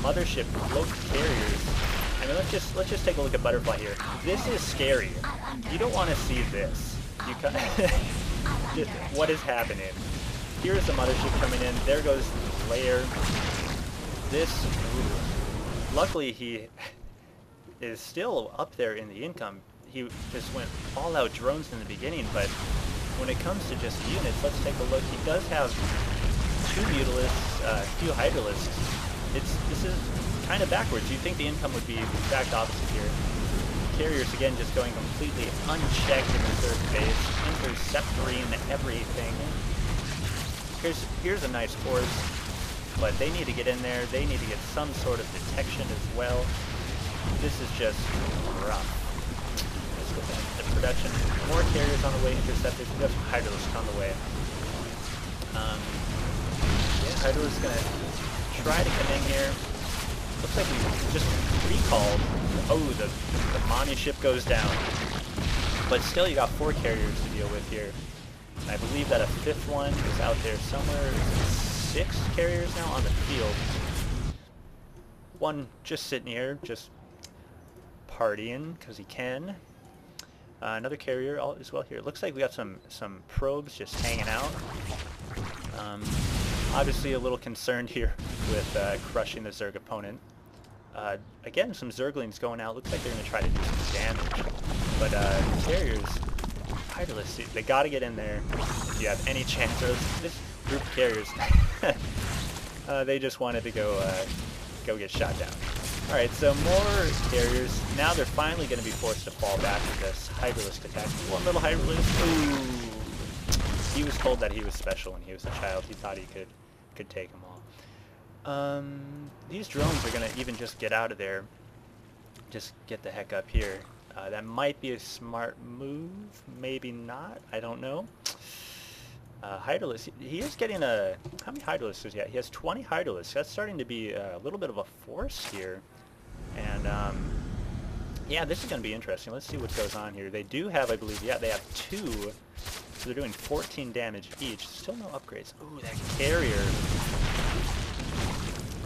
mothership cloaked carriers. I mean, let's just take a look at Butterfly here. This is scary. You don't want to see this. You what is happening? Here's the mothership coming in. There goes the layer. This. Ooh. Luckily, he is still up there in the income. He just went all out drones in the beginning, but when it comes to just units, let's take a look. He does have 2 Mutalisks, a few Hydralisks. This is kind of backwards. You'd think the income would be the exact opposite here. Carriers again just going completely unchecked in the third base, interceptoring everything. Here's a nice force, but they need to get in there. They need to get some sort of detection as well. This is just rough. Let's go back to the production. More carriers on the way, interceptors. We have some Hydralisks on the way. Yeah, Hydralisk's gonna try to come in here. Looks like we just recalled. Oh, the mommy ship goes down. But still, you got 4 carriers to deal with here. And I believe that a 5th one is out there somewhere. 6 carriers now on the field. One just sitting here, just partying because he can. Another carrier as well here. Looks like we got some probes just hanging out. Obviously a little concerned here with crushing the Zerg opponent. Again, some Zerglings going out. Looks like they're going to try to do some damage. But carriers, Hydralisks, they got to get in there if you have any chance. This group of carriers, they just wanted to go get shot down. Alright, so more carriers. Now they're finally going to be forced to fall back with this Hydralisk attack. One little Hydralisk. Ooh. He was told that he was special when he was a child. He thought he could take them all. These drones are going to even just get out of there. Just get the heck up here. That might be a smart move. Maybe not. I don't know. Hydralisk. He is getting a... How many Hydralisks does he have? He has 20 Hydralisks. That's starting to be a little bit of a force here. And, yeah, this is going to be interesting. Let's see what goes on here. They do have, I believe, yeah, they have 2. So they're doing 14 damage each. Still no upgrades. Ooh, that carrier.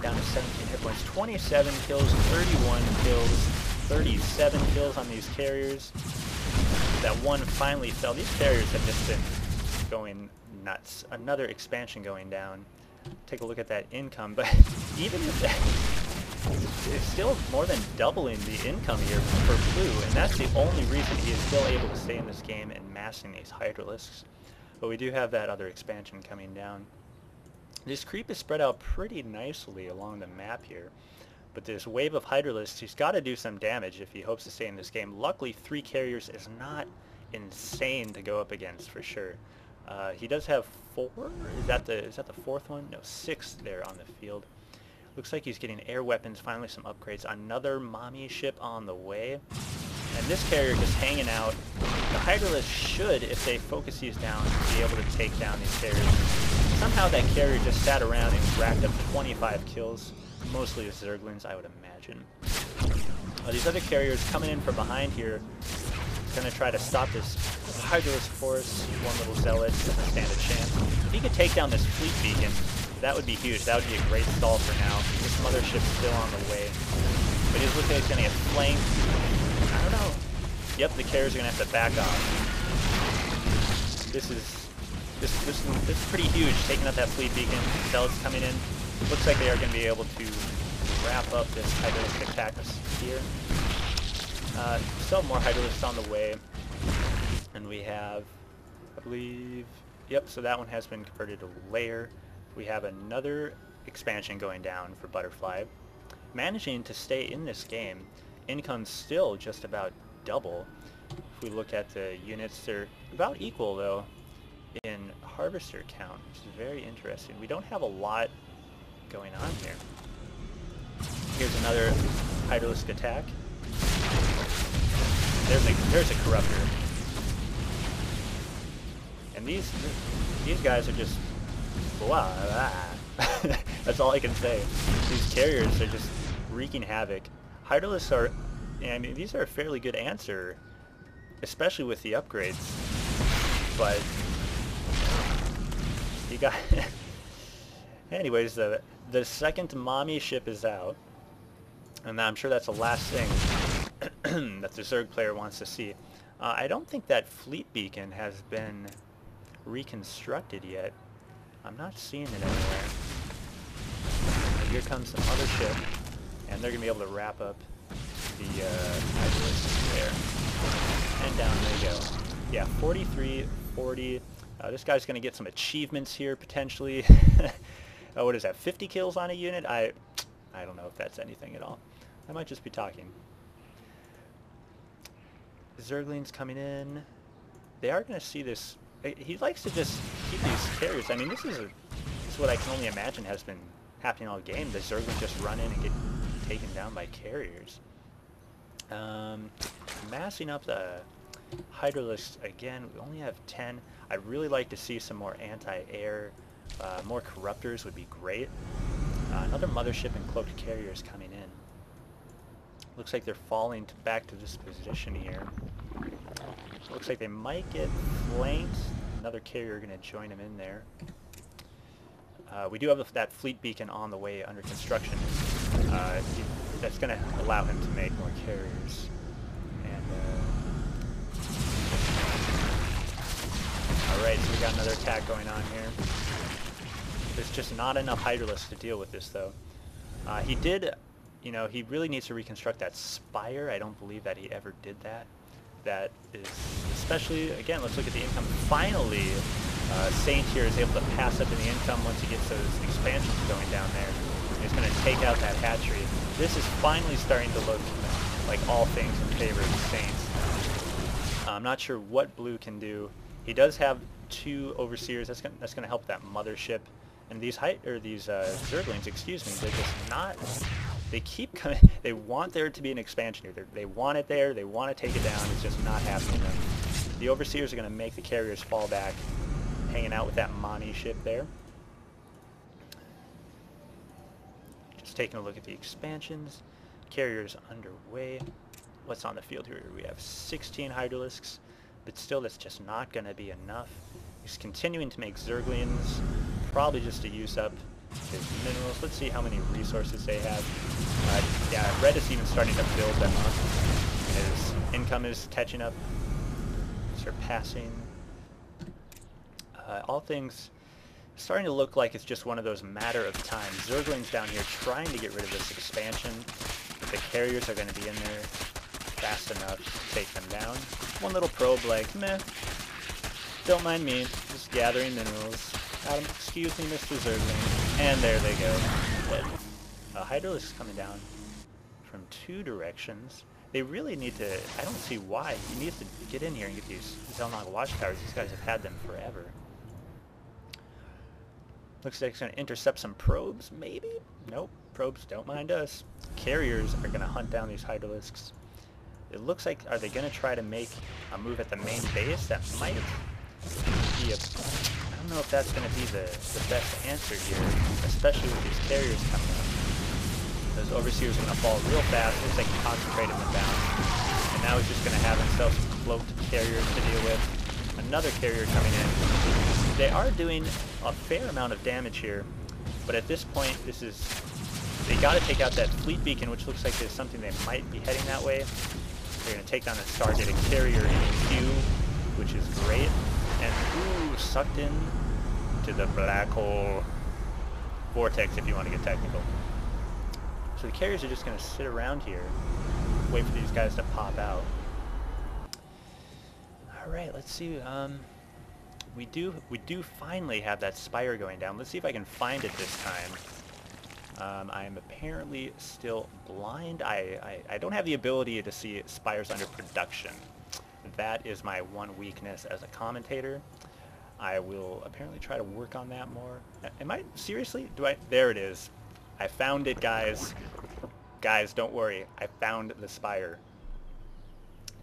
Down to 17 hit points. 27 kills, 31 kills, 37 kills on these carriers. That one finally fell. These carriers have just been going nuts. Another expansion going down. Take a look at that income, but even if that, it's still more than doubling the income here for Blue, and that's the only reason he is still able to stay in this game and massing these Hydralisks. But we do have that other expansion coming down. This creep is spread out pretty nicely along the map here, but this wave of Hydralisks, he's got to do some damage if he hopes to stay in this game. Luckily, 3 carriers is not insane to go up against for sure. He does have 4. Is that the 4th one? No, 6 there on the field. Looks like he's getting air weapons. Finally, some upgrades. Another mommy ship on the way, and this carrier just hanging out. The Hydralisk should, if they focus these down, be able to take down these carriers. Somehow that carrier just sat around and racked up 25 kills. Mostly with Zerglings, I would imagine. These other carriers coming in from behind here. Going to try to stop this Hydralisk force. One little Zealot doesn't stand a chance. If he could take down this fleet beacon, that would be huge. That would be a great stall for now. This mothership's still on the way. But he's looking like he's going to get flanked. I don't know. Yep, the carriers are going to have to back off. This is pretty huge, taking out that fleet beacon. Zealots coming in. Looks like they are going to be able to wrap up this Hydralisk attack here. Still more Hydralisks on the way. And we have, I believe, yep, so that one has been converted to layer. We have another expansion going down for Butterfly. Managing to stay in this game. Income's still just about double. If we look at the units, they're about equal though in harvester count, which is very interesting. We don't have a lot going on here. Here's another Hydralisk attack. There's a corruptor. And these guys are just blah, blah. That's all I can say. These carriers are just wreaking havoc. Hydralisks are, I mean, these are a fairly good answer, especially with the upgrades. But you got anyways, The second mommy ship is out, and I'm sure that's the last thing that the Zerg player wants to see. I don't think that fleet beacon has been reconstructed yet. I'm not seeing it anywhere. Here comes the mothership, and they're going to be able to wrap up the hydralisks there. And down they go. Yeah, 43, 40. This guy's going to get some achievements here, potentially. Oh, what is that, 50 kills on a unit? I don't know if that's anything at all. I might just be talking. Zerglings coming in. They are going to see this. He likes to just keep these carriers. I mean, this is what I can only imagine has been happening all game. The Zerglings just run in and get taken down by carriers. Massing up the hydralisks again. We only have 10. I'd really like to see some more anti-air. More corruptors would be great. Another mothership and cloaked carriers coming in. Looks like they're falling back to this position here. Looks like they might get flanked. Another carrier going to join them in there. We do have that fleet beacon on the way under construction. That's going to allow him to make more carriers. And alright, so we got another attack going on here. There's just not enough hydralisks to deal with this, though. He did, you know, he really needs to reconstruct that spire. I don't believe that he ever did that. That is, especially, again, let's look at the income. Finally, Saint here is able to pass up in the income once he gets those expansions going down there. He's going to take out that hatchery. This is finally starting to look like all things in favor of the Saints. I'm not sure what blue can do. He does have 2 overseers. That's going to help that mothership. And these Zerglings, excuse me, they're just not. They keep coming. They want there to be an expansion here. They want it there. They want to take it down. It's just not happening. The overseers are going to make the carriers fall back, hanging out with that mommy ship there. Just taking a look at the expansions. Carriers underway. What's on the field here? We have 16 hydralisks, but still that's just not going to be enough. He's continuing to make Zerglings, probably just to use up his minerals. Let's see how many resources they have. Yeah, red is even starting to build them up. His income is catching up, surpassing. All things starting to look like it's just one of those matter of time. Zerglings down here trying to get rid of this expansion. The carriers are going to be in there fast enough to take them down. One little probe like, meh, don't mind me, just gathering minerals. Excuse me, Mr. Zergling. And there they go. Hydralisk is coming down from 2 directions. They really need to, I don't see why. He needs to get in here and get these Zelnog watchtowers. These guys have had them forever. Looks like it's going to intercept some probes, maybe? Nope. Probes don't mind us. Carriers are going to hunt down these hydralisks. It looks like, are they going to try to make a move at the main base? That might be a... I don't know if that's going to be the best answer here, especially with these carriers coming up. Those overseers are going to fall real fast. Looks like he concentrated them down. And now he's just going to have himself some cloaked carriers to deal with. Another carrier coming in. They are doing a fair amount of damage here, but at this point, they got to take out that fleet beacon, which looks like there's something they might be heading that way. They're going to take down the targeted carrier in Q, which is great. And, ooh, sucked in to the black hole vortex, if you want to get technical. So the carriers are just going to sit around here, wait for these guys to pop out. Alright, let's see. We do finally have that spire going down. Let's see if I can find it this time. I am apparently still blind. I don't have the ability to see spires under production. That is my one weakness as a commentator. I will apparently try to work on that more. Am I, seriously? There it is. I found it, guys. Guys, don't worry. I found the spire.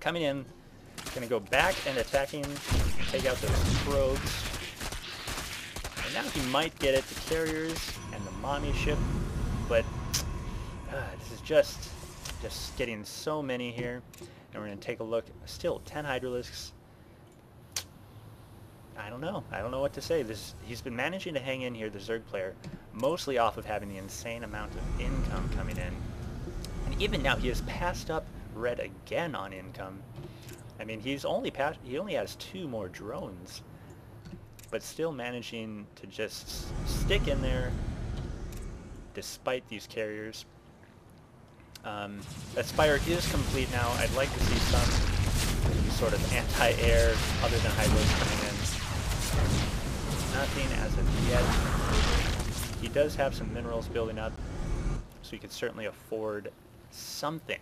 Coming in. Gonna go back and attacking. Take out those probes. And now he might get at the carriers and the mommy ship. But this is just getting so many here. And we're going to take a look. Still 10 hydralisks. I don't know. I don't know what to say. He's been managing to hang in here, the Zerg player, mostly off of having the insane amount of income coming in. And even now, he has passed up Red again on income. I mean, he only has 2 more drones, but still managing to just stick in there despite these carriers. That spire is complete now. I'd like to see some sort of anti-air other than Hydros coming in. Nothing as of yet. He does have some minerals building up, so he could certainly afford something.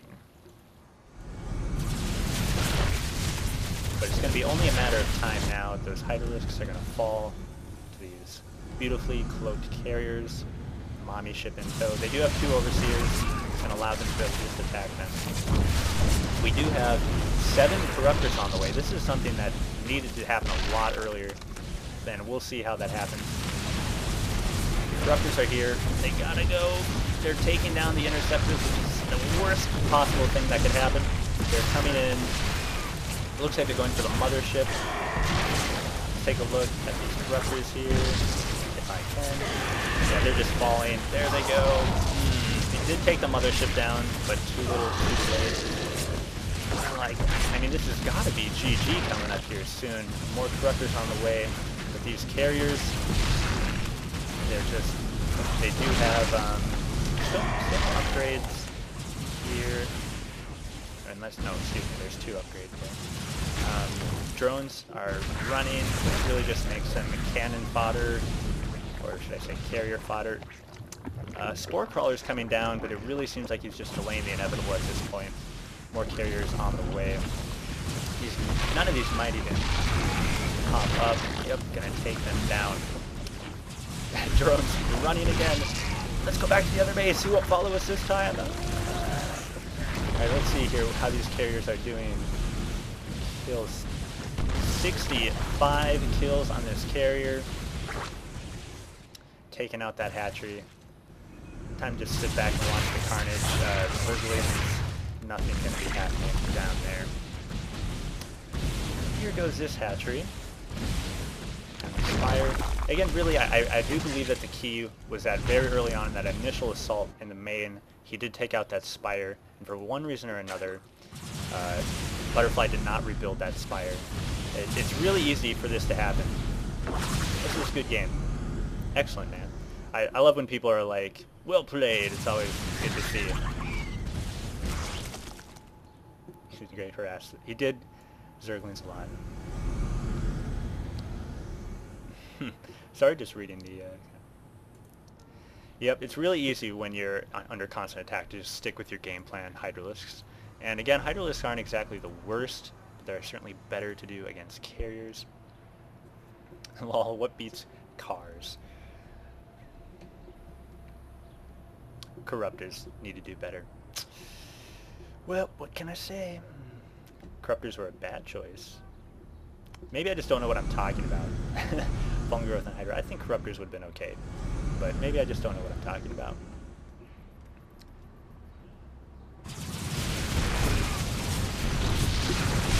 But it's going to be only a matter of time now. Those Hydralisks are going to fall to these beautifully cloaked carriers. Mommy ship in tow. They do have 2 overseers and allow them to be able to just attack them. We do have 7 corruptors on the way. This is something that needed to happen a lot earlier. Then we'll see how that happens. The corruptors are here. They gotta go. They're taking down the interceptors, which is the worst possible thing that could happen. They're coming in. It looks like they're going for the mothership. Let's take a look at these corruptors here, if I can. Yeah, they're just falling. There they go. They did take the mothership down, but too little, too late. I mean, this has got to be GG coming up here soon. More corruptors on the way. But these carriers, they do have still upgrades here. No, excuse me, there's 2 upgrades there. Drones are running, which really just makes them cannon fodder, or should I say carrier fodder. Spore Crawler's coming down, but it really seems like he's just delaying the inevitable at this point. More carriers on the way. None of these might even pop up. Yep, gonna take them down. Drones running again. Let's go back to the other base. He won't follow us this time. Alright, let's see here how these carriers are doing. Kills. 65 kills on this carrier. Taking out that hatchery. Time to just sit back and watch the carnage. Nothing going to be happening down there. Here goes this hatchery. And the spire. Again, really, I do believe that the key was that very early on in that initial assault in the main, he did take out that spire, and for one reason or another, Butterfly did not rebuild that spire. It's really easy for this to happen. This is a good game. Excellent, man. I love when people are like, well played. It's always good to see. He's great harass. He did Zerglings a lot. Sorry, just reading the... Yep, it's really easy when you're under constant attack to just stick with your game plan, Hydralisks. And again, Hydralisks aren't exactly the worst, but they're certainly better to do against carriers. Lol, what beats cars? Corruptors need to do better. Well, what can I say? Corruptors were a bad choice. Maybe I just don't know what I'm talking about. Bone growth and Hydra. I think Corruptors would have been okay. But maybe I just don't know what I'm talking about.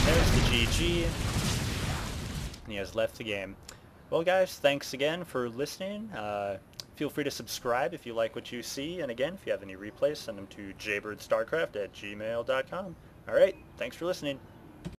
There's the GG. And he has left the game. Well, guys, thanks again for listening. Feel free to subscribe if you like what you see. And again, if you have any replays, send them to jbirdstarcraft@gmail.com. All right, thanks for listening.